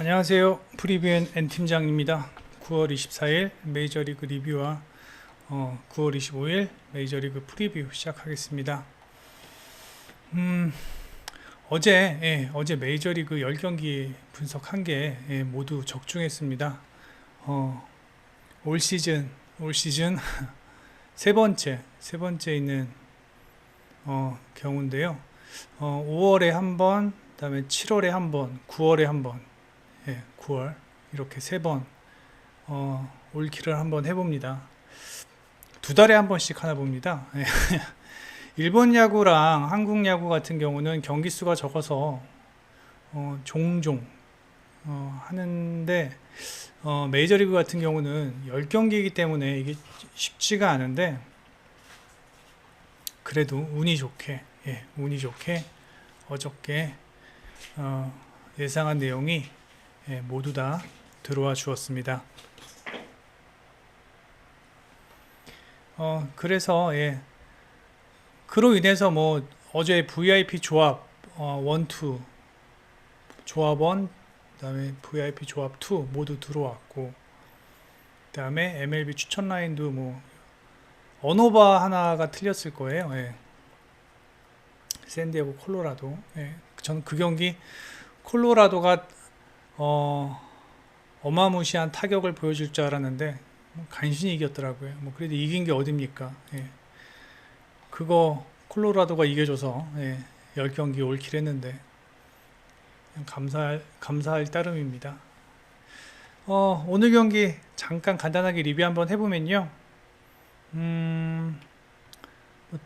안녕하세요. 프리뷰엔 N팀장입니다. 9월 24일 메이저리그 리뷰와 9월 25일 메이저리그 프리뷰 시작하겠습니다. 어제 메이저리그 10경기 분석한 게 모두 적중했습니다. 올 시즌 세 번째 있는 경우인데요. 5월에 한 번, 그다음에 7월에 한 번, 9월에 한 번, 9월 이렇게 세 번 올킬을 한번 해봅니다. 두 달에 한 번씩 하나 봅니다. 일본 야구랑 한국 야구 같은 경우는 경기 수가 적어서 종종 하는데 메이저리그 같은 경우는 10경기이기 때문에 이게 쉽지가 않은데 그래도 운이 좋게 어저께 예상한 내용이 모두 다 들어와 주었습니다. 그래서 그로 인해서 뭐 어제 VIP 조합 1, 2 조합 1, 그다음에 VIP 조합 2 모두 들어왔고, 그다음에 MLB 추천 라인도 뭐 언오바 하나가 틀렸을 거예요. 샌디에고 콜로라도. 저는 그 경기 콜로라도가 어마무시한 타격을 보여줄 줄 알았는데 간신히 이겼더라고요. 뭐 그래도 이긴 게 어딥니까? 그거 콜로라도가 이겨줘서 10경기 올킬 했는데 감사할 따름입니다. 오늘 경기 잠깐 간단하게 리뷰 한번 해보면요. 뭐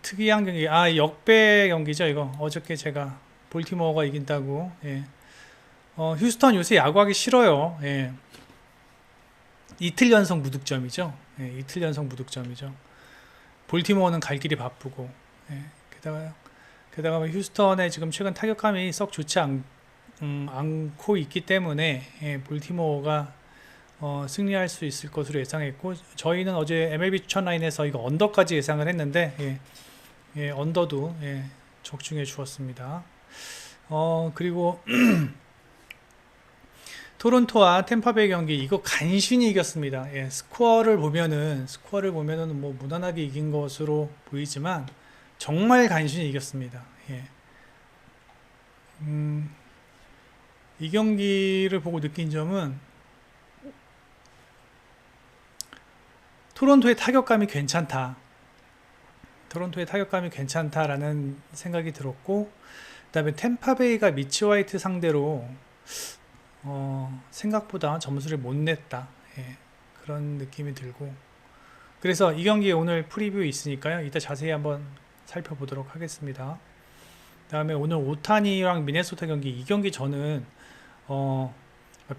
특이한 경기, 역배 경기죠. 이거 어저께 제가 볼티모어가 이긴다고. 휴스턴 요새 야구하기 싫어요. 이틀 연속 무득점이죠. 이틀 연속 무득점이죠. 볼티모어는 갈 길이 바쁘고, 게다가 휴스턴의 지금 최근 타격감이 썩 좋지 않고 있기 때문에 볼티모어가 승리할 수 있을 것으로 예상했고, 저희는 어제 MLB 추천 라인에서 이거 언더까지 예상을 했는데 언더도 적중해 주었습니다. 그리고 토론토와 템파베이 경기 이거 간신히 이겼습니다. 스코어를 보면은 뭐 무난하게 이긴 것으로 보이지만 정말 간신히 이겼습니다. 이 경기를 보고 느낀 점은 토론토의 타격감이 괜찮다라는 생각이 들었고, 그다음에 템파베이가 미치 화이트 상대로 생각보다 점수를 못 냈다. 그런 느낌이 들고, 그래서 이 경기 오늘 프리뷰 있으니까요. 이따 자세히 한번 살펴보도록 하겠습니다. 그다음에 오늘 오타니랑 미네소타 경기, 이 경기 저는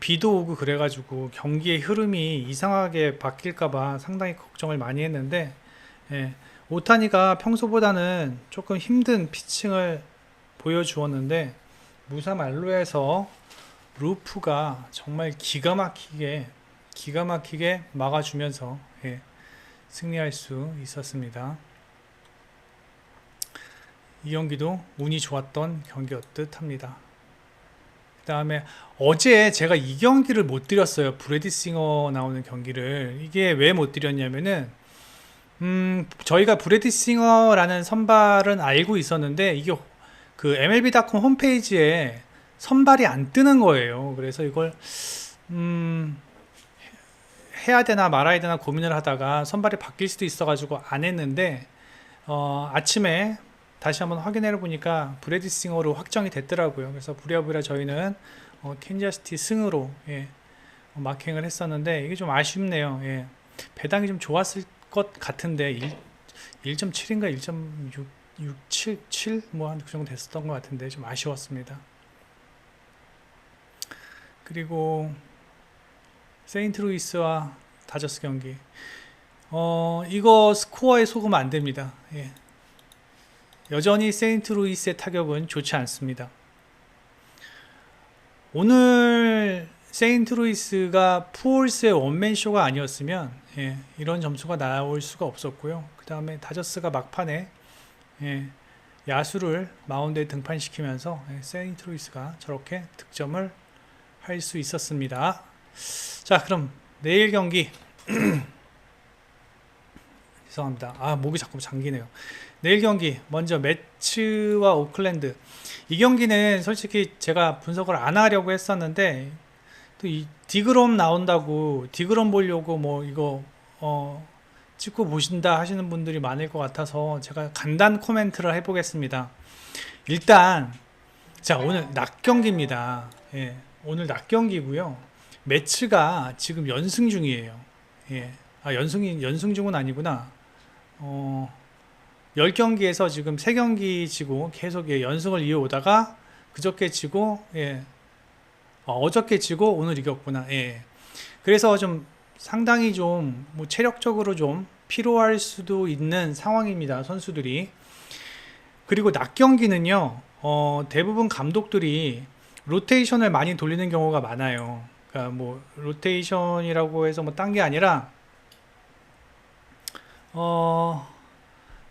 비도 오고 그래가지고 경기의 흐름이 이상하게 바뀔까봐 상당히 걱정을 많이 했는데, 오타니가 평소보다는 조금 힘든 피칭을 보여주었는데 무사 만루에서 루프가 정말 기가 막히게 막아주면서 승리할 수 있었습니다. 이 경기도 운이 좋았던 경기였듯 합니다. 그 다음에 어제 제가 이 경기를 못 드렸어요. 브래디 싱어 나오는 경기를. 이게 왜 못 드렸냐면은 저희가 브래디 싱어라는 선발은 알고 있었는데 이게 그 MLB.com 홈페이지에 선발이 안 뜨는 거예요. 그래서 이걸 해야 되나 말아야 되나 고민을 하다가 선발이 바뀔 수도 있어 가지고 안 했는데 아침에 다시 한번 확인해 보니까 브래디 싱어로 확정이 됐더라고요. 그래서 부랴부랴 저희는 캔자스티 승으로 마킹을 했었는데 이게 좀 아쉽네요. 배당이 좀 좋았을 것 같은데 1.7인가 1.677 뭐 한 그 정도 됐었던 것 같은데 좀 아쉬웠습니다. 그리고 세인트루이스와 다저스 경기, 이거 스코어에 속으면 안 됩니다. 여전히 세인트루이스의 타격은 좋지 않습니다. 오늘 세인트루이스가 푸올스의 원맨쇼가 아니었으면 이런 점수가 나올 수가 없었고요. 그 다음에 다저스가 막판에 야수를 마운드에 등판시키면서 세인트루이스가 저렇게 득점을 할 수 있었습니다. 자, 그럼 내일 경기 죄송합니다. 목이 자꾸 잠기네요. 내일 경기 먼저 매츠와 오클랜드. 이 경기는 솔직히 제가 분석을 안 하려고 했었는데 또 이 디그롬 나온다고 디그롬 보려고 뭐 이거 찍고 보신다 하시는 분들이 많을 것 같아서 제가 간단 코멘트를 해보겠습니다. 일단 자, 오늘 낮 경기입니다. 예, 오늘 낮 경기고요. 매치가 지금 연승 중이에요. 예. 연승 중은 아니구나. 10경기에서 지금 3경기 지고 계속 연승을 이어오다가 그저께 지고, 어저께 지고 오늘 이겼구나. 예. 그래서 좀 상당히 좀 뭐 체력적으로 좀 피로할 수도 있는 상황입니다. 선수들이. 그리고 낮 경기는요, 대부분 감독들이 로테이션을 많이 돌리는 경우가 많아요. 그러니까 뭐 로테이션이라고 해서 뭐 딴 게 아니라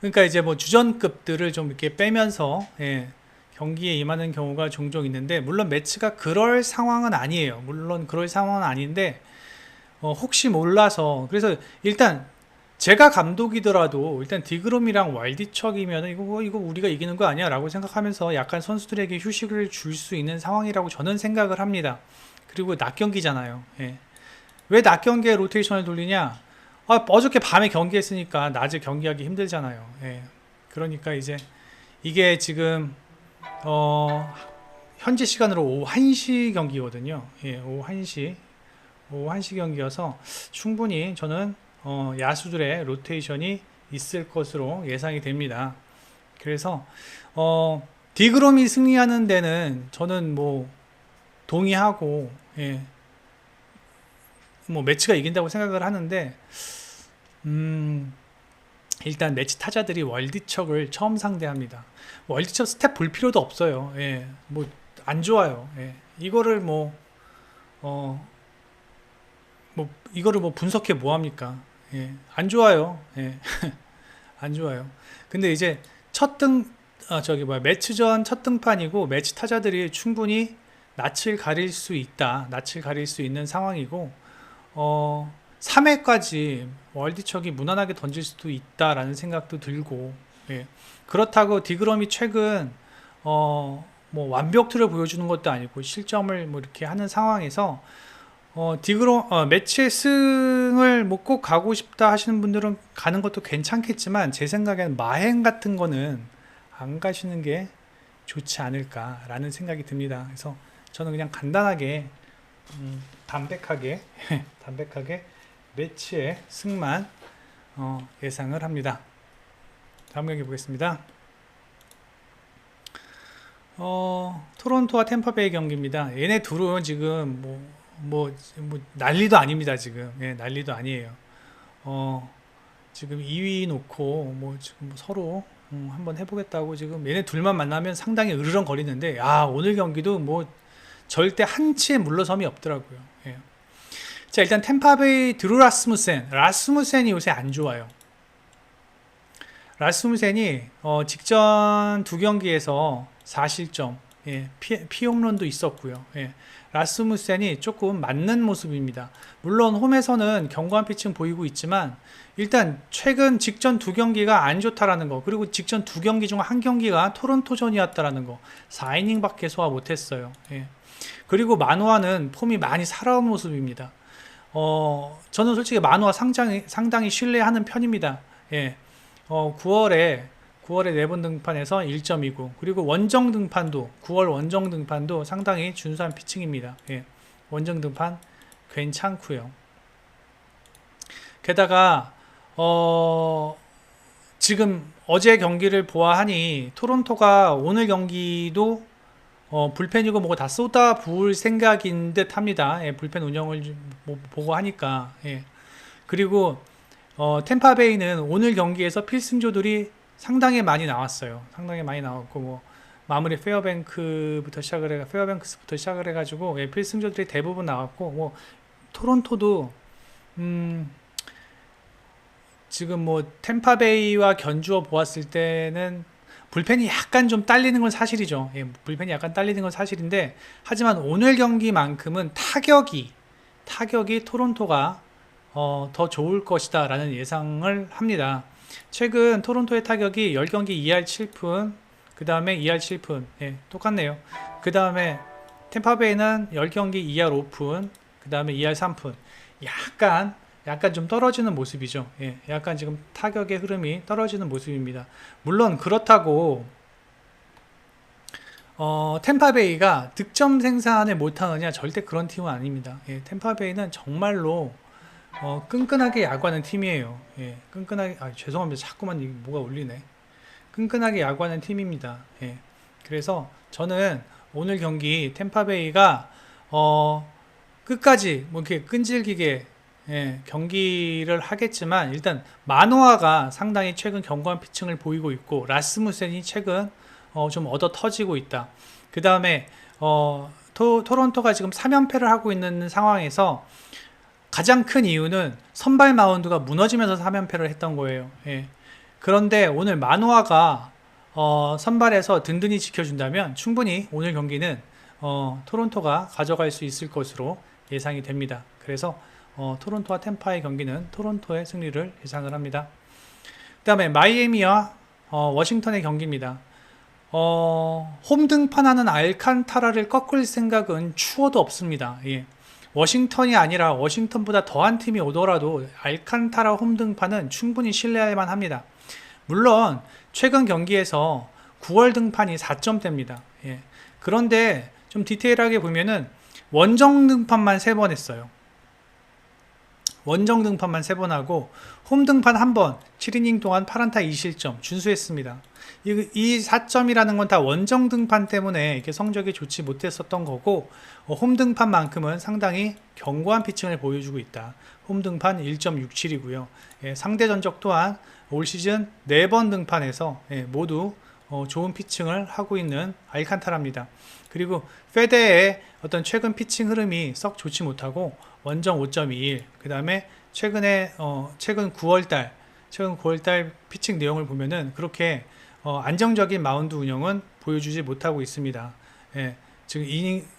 그러니까 이제 뭐 주전급들을 좀 이렇게 빼면서 경기에 임하는 경우가 종종 있는데, 물론 매치가 그럴 상황은 아니에요. 물론 그럴 상황은 아닌데 혹시 몰라서, 그래서 일단 제가 감독이더라도 일단 디그롬이랑 왈디척이면 이거 우리가 이기는 거 아니야 라고 생각하면서 약간 선수들에게 휴식을 줄 수 있는 상황이라고 저는 생각을 합니다. 그리고 낮 경기잖아요. 왜 낮 경기에 로테이션을 돌리냐? 어저께 밤에 경기했으니까 낮에 경기하기 힘들잖아요. 그러니까 이제 이게 지금 현지 시간으로 오후 1시 경기거든요. 오후 1시 경기여서 충분히 저는 야수들의 로테이션이 있을 것으로 예상이 됩니다. 그래서 디그롬이 승리하는 데는 저는 뭐 동의하고 뭐 매치가 이긴다고 생각을 하는데, 일단 매치 타자들이 월드척을 처음 상대합니다. 월드척 스텝 볼 필요도 없어요. 뭐 안 좋아요. 이거를 뭐 이거를 뭐 분석해 뭐 합니까? 안 좋아요. 안 좋아요. 근데 이제 매치전 첫 등판이고 매치 타자들이 충분히 낯을 가릴 수 있다. 낯을 가릴 수 있는 상황이고 3회까지 월드척이 무난하게 던질 수도 있다라는 생각도 들고, 그렇다고 디그롬이 최근 뭐 완벽투를 보여주는 것도 아니고 실점을 뭐 이렇게 하는 상황에서 매치의 승을 뭐 꼭 가고 싶다 하시는 분들은 가는 것도 괜찮겠지만, 제 생각에는 마행 같은 거는 안 가시는 게 좋지 않을까라는 생각이 듭니다. 그래서 저는 그냥 간단하게 담백하게 매치의 승만 예상을 합니다. 다음 경기 보겠습니다. 토론토와 템파베이 경기입니다. 얘네 둘은 지금 뭐 난리도 아닙니다. 지금 난리도 아니에요. 지금 2위 놓고 뭐 지금 뭐 서로 한번 해보겠다고 지금 얘네 둘만 만나면 상당히 으르렁거리는데, 오늘 경기도 뭐 절대 한치의 물러섬이 없더라고요. 자, 일단 템파베이 드루 라스무센이 요새 안 좋아요. 라스무센이 직전 2경기에서 4실점, 피홈런도 있었고요. 라스무센이 조금 맞는 모습입니다. 물론 홈에서는 견고한 피칭 보이고 있지만, 일단 최근 직전 2경기가 안 좋다라는 거, 그리고 직전 2경기 중 1경기가 토론토전이었다라는 거, 4이닝밖에 소화 못했어요. 그리고 만화는 폼이 많이 살아온 모습입니다. 저는 솔직히 만화 상당히 신뢰하는 편입니다. 9월에 4번 등판에서 1점이고, 그리고 9월 원정 등판도 상당히 준수한 피칭입니다. 원정 등판 괜찮고요. 게다가 지금 어제 경기를 보아하니 토론토가 오늘 경기도 불펜이고 뭐고 다 쏟아 부을 생각인 듯 합니다. 불펜 운영을 보고 하니까. 그리고 템파베이는 오늘 경기에서 필승조들이 상당히 많이 나왔어요. 상당히 많이 나왔고, 뭐 마무리 페어뱅크스부터 시작을 해가지고 필승조들이 대부분 나왔고, 뭐 토론토도 지금 뭐 템파베이와 견주어 보았을 때는 불펜이 약간 좀 딸리는 건 사실이죠. 예, 불펜이 약간 딸리는 건 사실인데, 하지만 오늘 경기만큼은 타격이 토론토가 더 좋을 것이다 라는 예상을 합니다. 최근 토론토의 타격이 10경기 2할 7푼, 그 다음에 2할 7푼, 예, 똑같네요. 그 다음에 템파베이는 10경기 2할 5푼, 그 다음에 2할 3푼. 약간 좀 떨어지는 모습이죠. 예, 약간 지금 타격의 흐름이 떨어지는 모습입니다. 물론 그렇다고 템파베이가 득점 생산을 못하느냐, 절대 그런 팀은 아닙니다. 예, 템파베이는 정말로 끈끈하게 야구하는 팀이에요. 예, 끈끈하게, 죄송합니다. 자꾸만 이게 뭐가 울리네. 끈끈하게 야구하는 팀입니다. 예, 그래서 저는 오늘 경기 템파베이가 끝까지 뭐 이렇게 끈질기게, 예, 경기를 하겠지만, 일단 마노아가 상당히 최근 견고한 피칭을 보이고 있고, 라스무센이 최근 좀 얻어 터지고 있다. 그 다음에 토론토가 지금 3연패를 하고 있는 상황에서 가장 큰 이유는 선발 마운드가 무너지면서 3연패를 했던 거예요. 예. 그런데 오늘 마노아가 선발에서 든든히 지켜준다면 충분히 오늘 경기는 토론토가 가져갈 수 있을 것으로 예상이 됩니다. 그래서 토론토와 템파의 경기는 토론토의 승리를 예상을 합니다. 그 다음에 마이애미와 워싱턴의 경기입니다. 홈 등판하는 알칸타라를 꺾을 생각은 추워도 없습니다. 예. 워싱턴이 아니라 워싱턴보다 더한 팀이 오더라도 알칸타라 홈 등판은 충분히 신뢰할 만합니다. 물론 최근 경기에서 9월 등판이 4점대입니다. 예. 그런데 좀 디테일하게 보면은 원정 등판만 3번 했어요. 원정 등판만 3번 하고 홈 등판 1번, 7이닝 동안 8안타 2실점 준수했습니다. 이 4점이라는 건 다 원정 등판 때문에 이렇게 성적이 좋지 못했었던 거고, 홈 등판만큼은 상당히 견고한 피칭을 보여주고 있다. 홈 등판 1.67이고요. 예, 상대 전적 또한 올 시즌 4번 등판에서 모두 좋은 피칭을 하고 있는 알칸타라입니다. 그리고 페데의 어떤 최근 피칭 흐름이 썩 좋지 못하고 원정 5.21, 그 다음에 최근 9월달 피칭 내용을 보면은 그렇게 안정적인 마운드 운영은 보여주지 못하고 있습니다. 예, 지금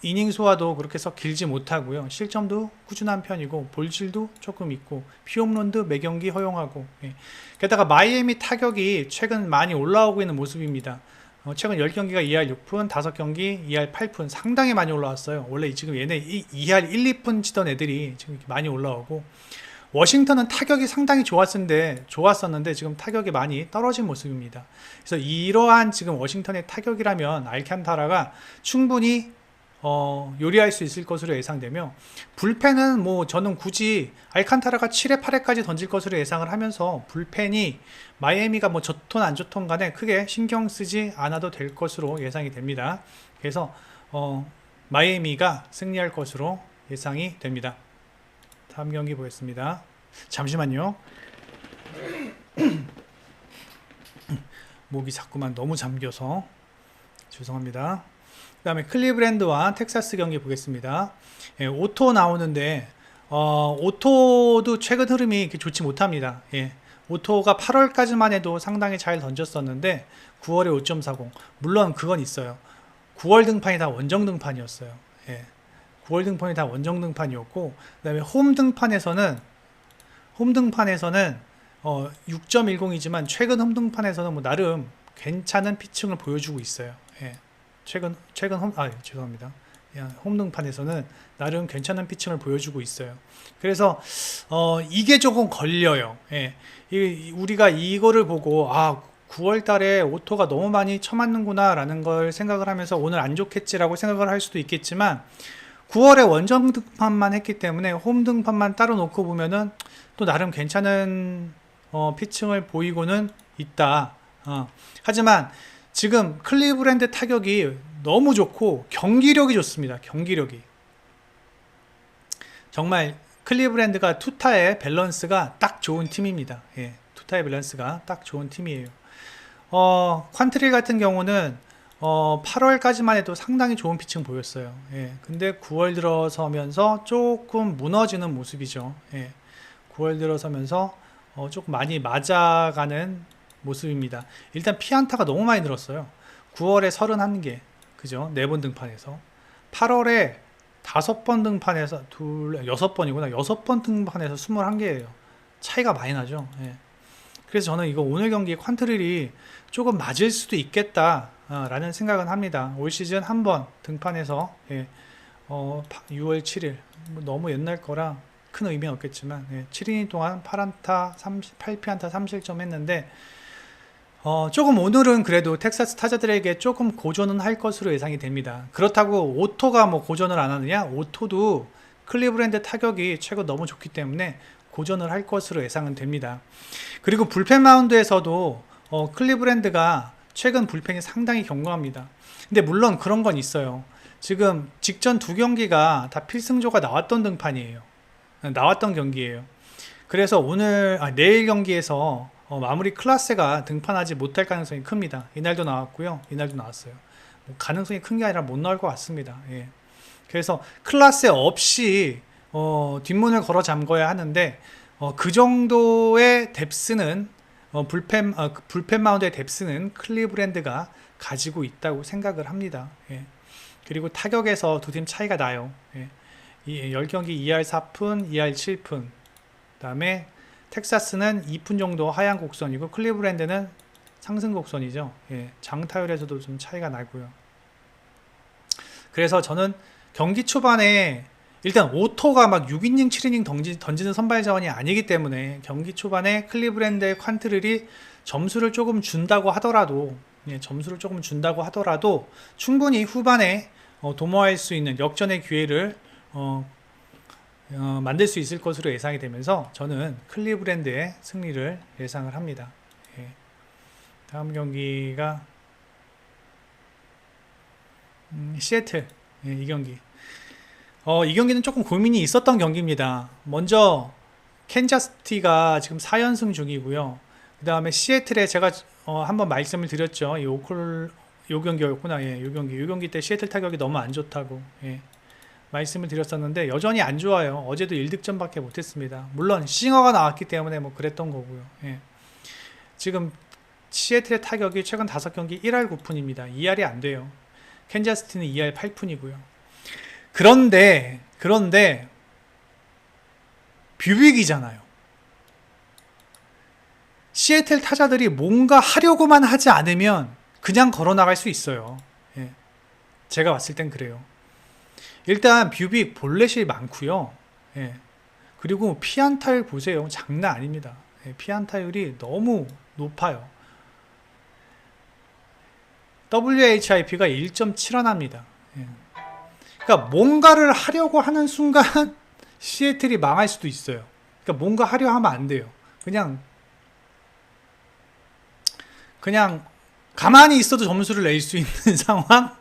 이닝 소화도 그렇게 썩 길지 못하고요. 실점도 꾸준한 편이고 볼질도 조금 있고 피홈런도 매 경기 허용하고, 예. 게다가 마이애미 타격이 최근 많이 올라오고 있는 모습입니다. 최근 10경기가 2할 6푼, 5경기 2할 8푼, 상당히 많이 올라왔어요. 원래 지금 얘네 2할 1, 2푼 치던 애들이 지금 이렇게 많이 올라오고, 워싱턴은 타격이 상당히 좋았었는데 지금 타격이 많이 떨어진 모습입니다. 그래서 이러한 지금 워싱턴의 타격이라면 알칸타라가 충분히 요리할 수 있을 것으로 예상되며, 불펜은 뭐 저는 굳이 알칸타라가 7회 8회까지 던질 것으로 예상을 하면서 불펜이 마이애미가 뭐 좋던 안 좋던 간에 크게 신경 쓰지 않아도 될 것으로 예상이 됩니다. 그래서 마이애미가 승리할 것으로 예상이 됩니다. 다음 경기 보겠습니다. 잠시만요. 목이 자꾸만 너무 잠겨서 죄송합니다. 그 다음에 클리브랜드와 텍사스 경기 보겠습니다. 예, 오토 나오는데 오토도 최근 흐름이 이렇게 좋지 못합니다. 예, 오토가 8월까지만 해도 상당히 잘 던졌었는데 9월에 5.40, 물론 그건 있어요. 9월 등판이 다 원정 등판이었어요. 예, 9월 등판이 다 원정 등판이었고, 그 다음에 홈 등판에서는 6.10이지만 최근 홈 등판에서는 뭐 나름 괜찮은 피칭을 보여주고 있어요. 예, 최근 죄송합니다. 홈 등판에서는 나름 괜찮은 피칭을 보여주고 있어요. 그래서 이게 조금 걸려요. 예, 우리가 이거를 보고 9월 달에 오토가 너무 많이 쳐맞는구나 라는 걸 생각을 하면서 오늘 안 좋겠지라고 생각을 할 수도 있겠지만, 9월에 원정 등판만 했기 때문에 홈 등판만 따로 놓고 보면은 또 나름 괜찮은 피칭을 보이고는 있다. 하지만 지금 클리브랜드 타격이 너무 좋고 경기력이 좋습니다. 경기력이 정말 클리브랜드가 투타의 밸런스가 딱 좋은 팀입니다. 예, 투타의 밸런스가 딱 좋은 팀이에요. 퀀트릴 같은 경우는 8월까지만 해도 상당히 좋은 피칭 보였어요. 예, 근데 9월 들어서면서 조금 무너지는 모습이죠. 예, 9월 들어서면서 조금 많이 맞아가는 모습입니다. 일단 피안타가 너무 많이 늘었어요. 9월에 31개, 그죠? 4번 등판해서 8월에 5번 등판해서 6번이구나. 6번 등판해서 21개예요. 차이가 많이 나죠. 예. 그래서 저는 이거 오늘 경기 퀀트릴이 조금 맞을 수도 있겠다 라는 생각은 합니다. 올 시즌 한 번 등판해서 6월 7일 너무 옛날 거라 큰 의미는 없겠지만 7이닝 동안 8안타 8피안타 3실점 했는데 조금 오늘은 그래도 텍사스 타자들에게 조금 고전은 할 것으로 예상이 됩니다. 그렇다고 오토가 뭐 고전을 안 하느냐? 오토도 클리브랜드 타격이 최근 너무 좋기 때문에 고전을 할 것으로 예상은 됩니다. 그리고 불펜 마운드에서도 클리브랜드가 최근 불펜이 상당히 견고합니다. 근데 물론 그런 건 있어요. 지금 직전 2경기가 다 필승조가 나왔던 등판이에요. 나왔던 경기예요. 그래서 내일 경기에서 마무리 클라스가 등판하지 못할 가능성이 큽니다. 이날도 나왔고요. 이날도 나왔어요. 뭐 가능성이 큰 게 아니라 못 나올 것 같습니다. 예. 그래서 클라스 없이 뒷문을 걸어 잠궈야 하는데 그 정도의 뎁스는 불펜 마운드의 뎁스는 클리브랜드가 가지고 있다고 생각을 합니다. 예. 그리고 타격에서 두 팀 차이가 나요. 예. 10경기 2할 4푼, 2할 7푼. 그 다음에 텍사스는 2푼 정도 하향 곡선이고 클리브랜드는 상승 곡선이죠. 예. 장타율에서도 좀 차이가 나고요. 그래서 저는 경기 초반에 일단 오토가 막 6이닝 7이닝 던지는 선발 자원이 아니기 때문에 경기 초반에 클리브랜드의 퀀트릴이 점수를 조금 준다고 하더라도 충분히 후반에 도모할 수 있는 역전의 기회를 만들 수 있을 것으로 예상이 되면서 저는 클리브랜드의 승리를 예상을 합니다. 예. 다음 경기가 시애틀. 예, 이 경기. 이 경기는 조금 고민이 있었던 경기입니다. 먼저 캔자스시티가 지금 4연승 중이고요. 그 다음에 시애틀에 제가 한번 말씀을 드렸죠. 요 경기였구나. 예, 요 경기 때 시애틀 타격이 너무 안 좋다고 말씀을 드렸었는데 여전히 안 좋아요. 어제도 1득점밖에 못했습니다. 물론 싱어가 나왔기 때문에 뭐 그랬던 거고요. 예. 지금 시애틀의 타격이 최근 5경기 1할 9푼입니다. 2할이 안 돼요. 캔자스시티는 2할 8푼이고요. 그런데 뷰빅이잖아요. 시애틀 타자들이 뭔가 하려고만 하지 않으면 그냥 걸어 나갈 수 있어요. 예. 제가 봤을 땐 그래요. 일단 뷰빅 볼넷이 많고요. 예. 그리고 피안타율 보세요. 장난 아닙니다. 예. 피안타율이 너무 높아요. WHIP가 1.71합니다. 예. 그러니까 뭔가를 하려고 하는 순간 시애틀이 망할 수도 있어요. 그러니까 뭔가 하려 하면 안 돼요. 그냥 가만히 있어도 점수를 낼 수 있는 상황?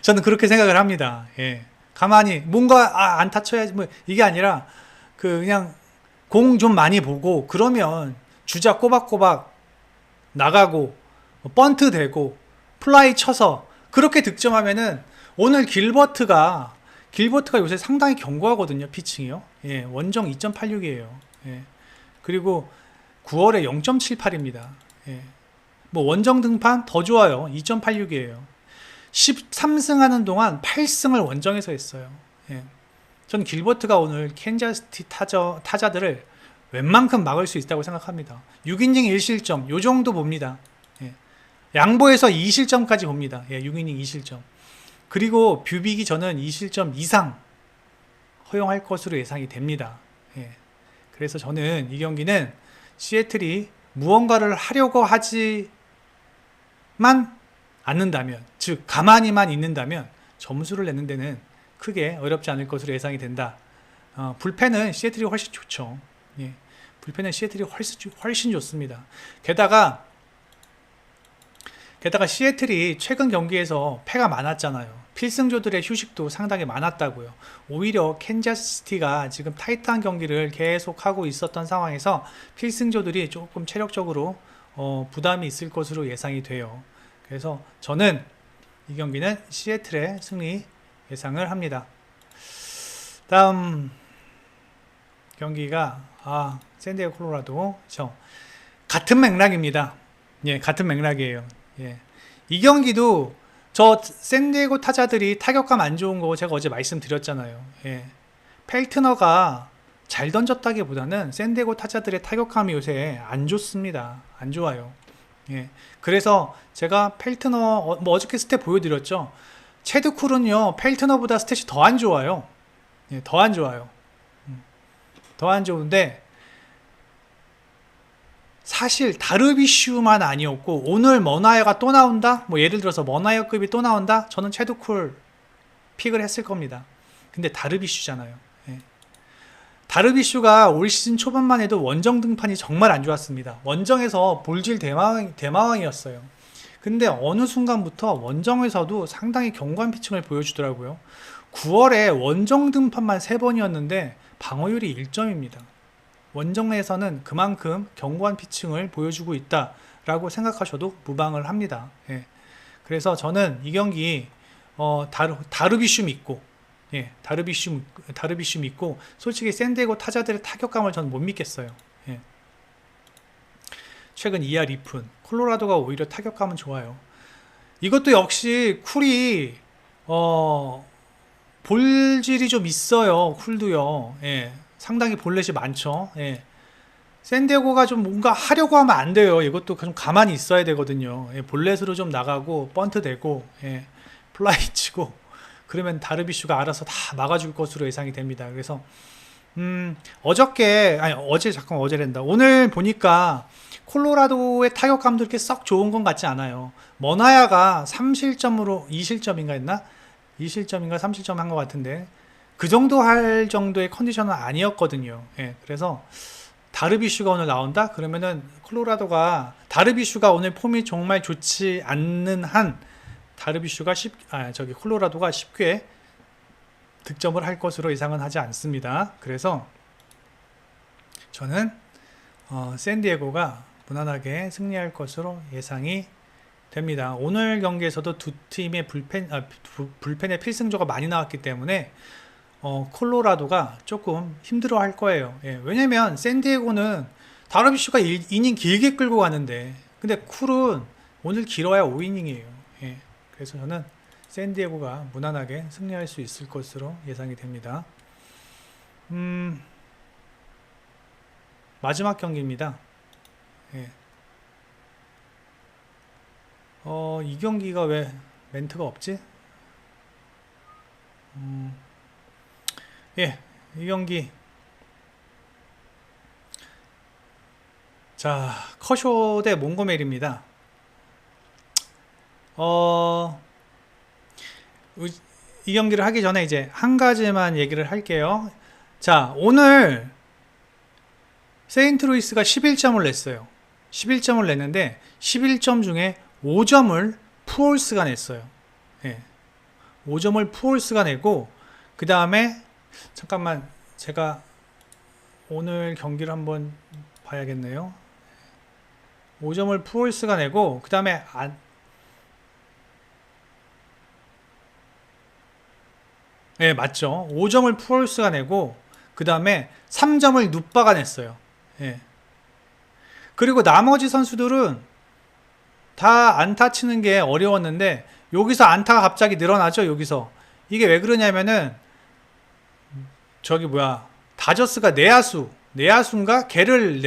저는 그렇게 생각을 합니다. 예. 가만히 뭔가 안타 쳐야지 뭐 이게 아니라 그냥 공 좀 많이 보고 그러면 주자 꼬박꼬박 나가고 번트 대고 플라이 쳐서 그렇게 득점하면은 오늘 길버트가 요새 상당히 견고하거든요. 피칭이요. 예, 원정 2.86이에요. 예. 그리고 9월에 0.78입니다. 예. 뭐 원정 등판 더 좋아요. 2.86이에요. 13승 하는 동안 8승을 원정에서 했어요. 예. 전 길버트가 오늘 캔자스시티 타자들을 웬만큼 막을 수 있다고 생각합니다. 6이닝 1실점 요 정도 봅니다. 예. 양보해서 2실점까지 봅니다. 예, 6이닝 2실점. 그리고 뷰빅이 저는 2실점 이상 허용할 것으로 예상이 됩니다. 예. 그래서 저는 이 경기는 시애틀이 무언가를 하려고 하지만 않는다면, 즉 가만히만 있는다면 점수를 내는 데는 크게 어렵지 않을 것으로 예상이 된다. 불펜은 시애틀이 훨씬 좋죠. 예. 불펜은 시애틀이 훨씬 좋습니다. 게다가 시애틀이 최근 경기에서 패가 많았잖아요. 필승조들의 휴식도 상당히 많았다고요. 오히려 캔자스시티가 지금 타이트한 경기를 계속하고 있었던 상황에서 필승조들이 조금 체력적으로 부담이 있을 것으로 예상이 돼요. 그래서 저는 이 경기는 시애틀의 승리 예상을 합니다. 다음 경기가 샌디에고 콜로라도 같은 맥락입니다. 예, 같은 맥락이에요. 예. 이 경기도 저 샌디에고 타자들이 타격감 안 좋은 거 제가 어제 말씀드렸잖아요. 예. 펠트너가 잘 던졌다기보다는 샌디에고 타자들의 타격감이 요새 안 좋습니다. 안 좋아요. 예. 그래서 제가 펠트너 뭐 어저께 스탯 보여드렸죠. 체드 쿨은요 펠트너보다 스탯이 더 안 좋아요. 예, 더 안 좋아요. 더 안 좋은데 사실 다르비슈만 아니었고 오늘 머나이어가 또 나온다? 뭐 예를 들어서 머나이어급이 또 나온다? 저는 체드 쿨 픽을 했을 겁니다. 근데 다르비슈잖아요. 예. 다르비슈가 올 시즌 초반만 해도 원정 등판이 정말 안 좋았습니다. 원정에서 볼질 대마왕이었어요. 근데 어느 순간부터 원정에서도 상당히 견고한 피칭을 보여주더라고요. 9월에 원정 등판만 3번이었는데 방어율이 1점입니다. 원정 내에서는 그만큼 견고한 피칭을 보여주고 있다라고 생각하셔도 무방을 합니다. 예. 그래서 저는 이 경기 다르비슈 믿고 다르비슈 믿고 솔직히 샌디에고 타자들의 타격감을 저는 못 믿겠어요. 예. 최근 2할 2푼 콜로라도가 오히려 타격감은 좋아요. 이것도 역시 쿨이 볼질이 좀 있어요. 쿨도요. 예. 상당히 볼넷이 많죠. 예. 샌디에고가 좀 뭔가 하려고 하면 안 돼요. 이것도 좀 가만히 있어야 되거든요. 예. 볼넷으로 좀 나가고 번트 대고 예. 플라이 치고 그러면 다르비슈가 알아서 다 막아줄 것으로 예상이 됩니다. 그래서 어제랜다. 오늘 보니까 콜로라도의 타격감도 이렇게 썩 좋은 건 같지 않아요. 머나야가 3실점으로 2실점인가 했나? 2실점인가 3실점 한 것 같은데 그 정도 할 정도의 컨디션은 아니었거든요. 예, 그래서 다르비슈가 오늘 나온다? 그러면은 콜로라도가 다르비슈가 오늘 폼이 정말 좋지 않는 한 다르비슈가 콜로라도가 쉽게 득점을 할 것으로 예상은 하지 않습니다. 그래서 저는 샌디에고가 무난하게 승리할 것으로 예상이 됩니다. 오늘 경기에서도 두 팀의 불펜의 필승조가 많이 나왔기 때문에 콜로라도가 조금 힘들어 할 거예요. 예, 왜냐면 샌디에고는 다르비슈가 이닝 길게 끌고 가는데 근데 쿨은 오늘 길어야 5이닝이에요. 예, 그래서 저는 샌디에고가 무난하게 승리할 수 있을 것으로 예상이 됩니다. 마지막 경기입니다. 예. 이 경기가 왜 멘트가 없지? 예, 이 경기. 자, 커쇼 대 몽고메리입니다. 이 경기를 하기 전에 이제 한 가지만 얘기를 할게요. 자, 오늘 세인트루이스가 11점을 냈어요. 11점을 냈는데 11점 중에 5점을 푸올스가 냈어요. 예. 5점을 푸올스가 내고 그 다음에 잠깐만 제가 오늘 경기를 한번 봐야겠네요. 5점을 푸올스가 내고 그 다음에 예, 맞죠. 5점을 푸올스가 내고 그 다음에 3점을 누빠가 냈어요. 예. 그리고 나머지 선수들은 다 안타 치는 게 어려웠는데 여기서 안타가 갑자기 늘어나죠. 여기서 이게 왜 그러냐면은 다저스가 내야수인가 걔를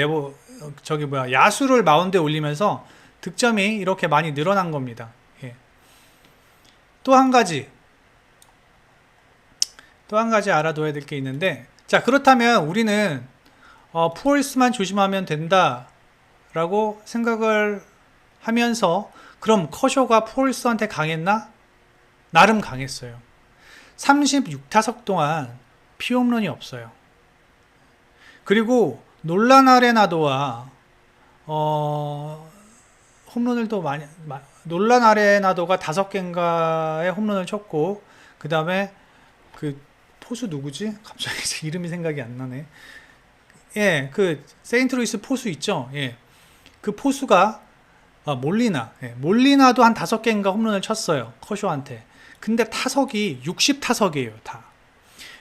야수를 마운드에 올리면서 득점이 이렇게 많이 늘어난 겁니다. 예. 또 한 가지 알아둬야 될 게 있는데, 자, 그렇다면 우리는 푸올스만 조심하면 된다라고 생각을 하면서, 그럼 커쇼가 푸올스한테 강했나? 나름 강했어요. 36타석 동안 피홈런이 없어요. 그리고 놀란 아레나도와 홈런을 또 놀란 아레나도가 5개인가의 홈런을 쳤고, 그 다음에 그 포수 누구지? 갑자기 이름이 생각이 안 나네. 예, 그 세인트루이스 포수 있죠. 예, 그 포수가 몰리나. 예, 몰리나도 한 5개인가 홈런을 쳤어요. 커쇼한테. 근데 타석이 60타석이에요, 다.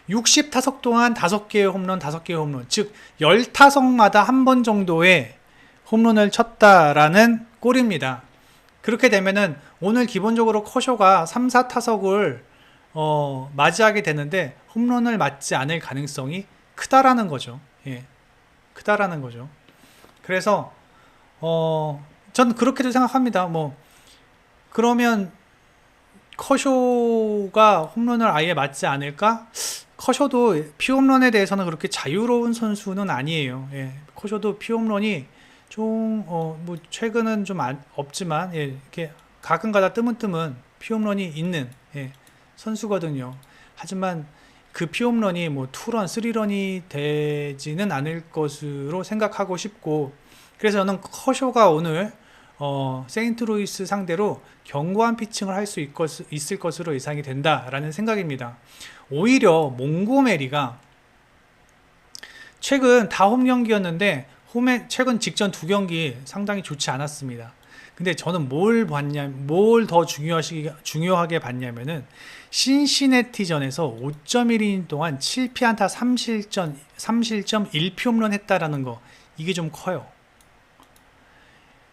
60타석 동안 5개의 홈런, 5개의 홈런. 즉 10타석마다 한 번 정도의 홈런을 쳤다라는 꼴입니다. 그렇게 되면은 오늘 기본적으로 커쇼가 3, 4타석을 맞이하게 되는데 홈런을 맞지 않을 가능성이 크다라는 거죠. 예, 크다라는 거죠. 그래서 전 그렇게도 생각합니다. 뭐 그러면 커쇼가 홈런을 아예 맞지 않을까? 커쇼도 피홈런에 대해서는 그렇게 자유로운 선수는 아니에요. 예, 커쇼도 피홈런이 좀 뭐 최근은 좀 없지만 예, 이렇게 가끔가다 뜨문뜨문 피홈런이 있는 예, 선수거든요. 하지만 그 피홈런이 뭐 투런, 쓰리런이 되지는 않을 것으로 생각하고 싶고, 그래서 저는 커쇼가 오늘 세인트루이스 상대로 견고한 피칭을 할 수 있을 것으로 예상이 된다라는 생각입니다. 오히려 몽고메리가 최근 다 홈 경기였는데 최근 직전 두 경기 상당히 좋지 않았습니다. 근데 저는 뭘 더 중요하게 봤냐면은 신시내티전에서 5.1이닝 동안 7피안타 3실점 1피홈런 했다라는 거, 이게 좀 커요.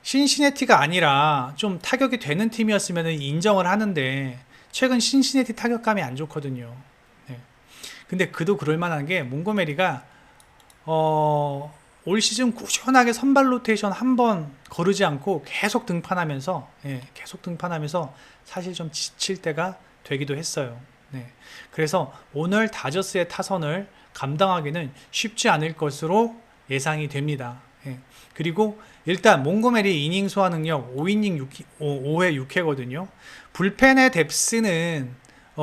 신시내티가 아니라 좀 타격이 되는 팀이었으면 인정을 하는데 최근 신시내티 타격감이 안 좋거든요. 네. 근데 그도 그럴 만한 게 몽고메리가 올 시즌 꾸준하게 선발 로테이션 한 번 거르지 않고 계속 등판하면서 사실 좀 지칠 때가 되기도 했어요. 네. 그래서 오늘 다저스의 타선을 감당하기는 쉽지 않을 것으로 예상이 됩니다. 예. 그리고 일단 몽고메리 이닝 소화 능력 5이닝 5회 6회거든요. 불펜의 뎁스는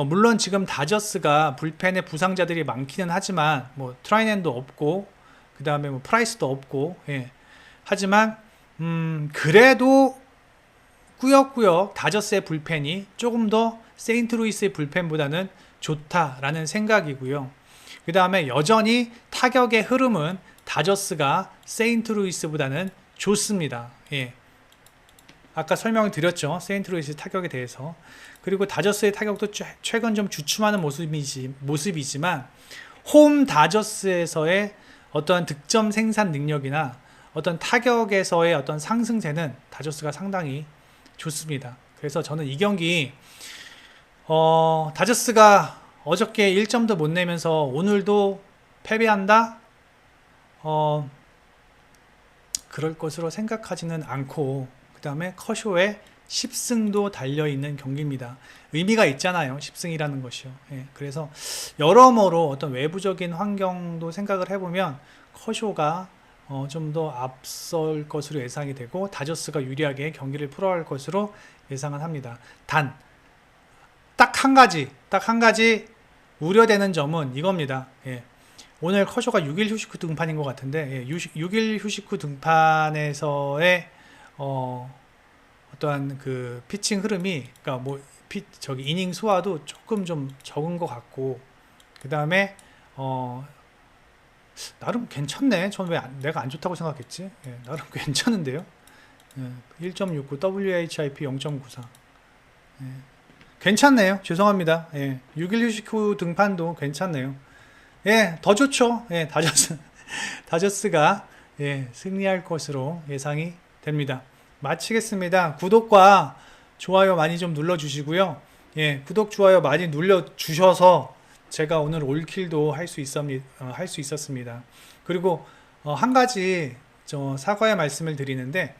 물론 지금 다저스가 불펜에 부상자들이 많기는 하지만 뭐 트라이넨도 없고 그 다음에 뭐 프라이스도 없고 예. 하지만 그래도 꾸역꾸역 다저스의 불펜이 조금 더 세인트루이스의 불펜보다는 좋다라는 생각이고요. 그 다음에 여전히 타격의 흐름은 다저스가 세인트루이스보다는 좋습니다. 예. 아까 설명을 드렸죠. 세인트루이스 타격에 대해서. 그리고 다저스의 타격도 최근 좀 주춤하는 모습이지만 홈 다저스에서의 어떤 득점 생산 능력이나 어떤 타격에서의 어떤 상승세는 다저스가 상당히 좋습니다. 그래서 저는 이 경기 다저스가 어저께 1점도 못 내면서 오늘도 패배한다? 그럴 것으로 생각하지는 않고, 그 다음에 커쇼의 10승도 달려있는 경기입니다. 의미가 있잖아요. 10승이라는 것이요. 예, 그래서 여러모로 어떤 외부적인 환경도 생각을 해보면 커쇼가 좀 더 앞설 것으로 예상이 되고 다저스가 유리하게 경기를 풀어갈 것으로 예상을 합니다. 단 딱 한 가지 우려되는 점은 이겁니다. 예. 오늘 커쇼가 6일 휴식 후 등판인 것 같은데 6일 휴식 후 등판에서의 어떠한 그 피칭 흐름이, 그러니까 뭐 이닝 소화도 조금 좀 적은 것 같고, 그 다음에 나름 괜찮네. 전 왜 내가 안 좋다고 생각했지? 예, 나름 괜찮은데요. 예, 1.69 WHIP 0.94. 예, 괜찮네요. 죄송합니다. 예, 6일 휴식 후 등판도 괜찮네요. 예, 더 좋죠. 예, 다저스가 예, 승리할 것으로 예상이 됩니다. 마치겠습니다. 구독과 좋아요 많이 좀 눌러주시고요. 예, 구독, 좋아요 많이 눌러주셔서 제가 오늘 올킬도 할 수 있었습니다. 그리고 한 가지 사과의 말씀을 드리는데,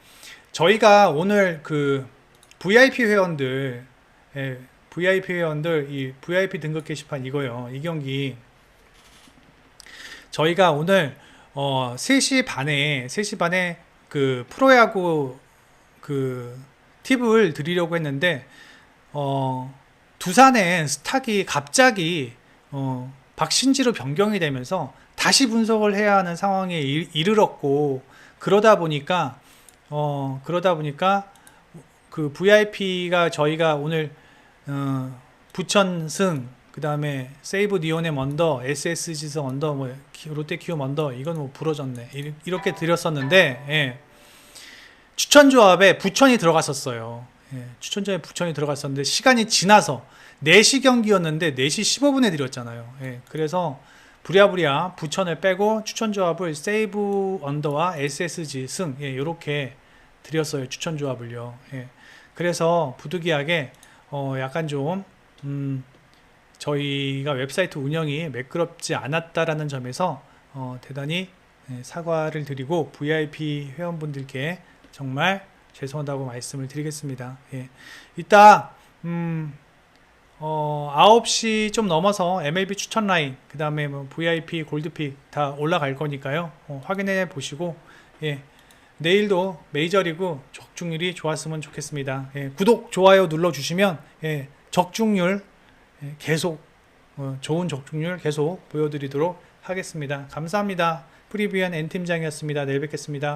저희가 오늘 그 VIP 회원들, 이 VIP 등급 게시판 이거요. 이 경기 저희가 오늘 3시 반에 그 프로야구 그 팁을 드리려고 했는데 두산의 스탁이 갑자기 박신지로 변경이 되면서 다시 분석을 해야 하는 상황에 이르렀고, 그러다 보니까 그 VIP가 저희가 오늘 부천승, 그 다음에 세이브 니온의 언더, SSG에서 언더, 뭐 롯데 키움 언더, 이건 뭐 부러졌네, 이렇게 드렸었는데, 예. 추천조합에 부천이 들어갔었어요. 예. 추천조합에 부천이 들어갔었는데 시간이 지나서 4시 경기였는데 4시 15분에 드렸잖아요. 예. 그래서 부랴부랴 부천을 빼고 추천조합을 세이브 언더와 SSG 승, 예, 요렇게 드렸어요. 추천 조합을요. 예. 그래서 부득이하게 약간 좀 저희가 웹사이트 운영이 매끄럽지 않았다라는 점에서 대단히 사과를 드리고 VIP 회원분들께 정말 죄송하다고 말씀을 드리겠습니다. 예. 이따 9시 좀 넘어서 MLB 추천 라인, 그 다음에 뭐 VIP, 골드픽 다 올라갈 거니까요. 확인해 보시고, 예. 내일도 메이저리그 적중률이 좋았으면 좋겠습니다. 예. 구독, 좋아요 눌러주시면, 예. 적중률 계속, 좋은 적중률 계속 보여드리도록 하겠습니다. 감사합니다. 프리뷰한 N팀장이었습니다. 내일 뵙겠습니다.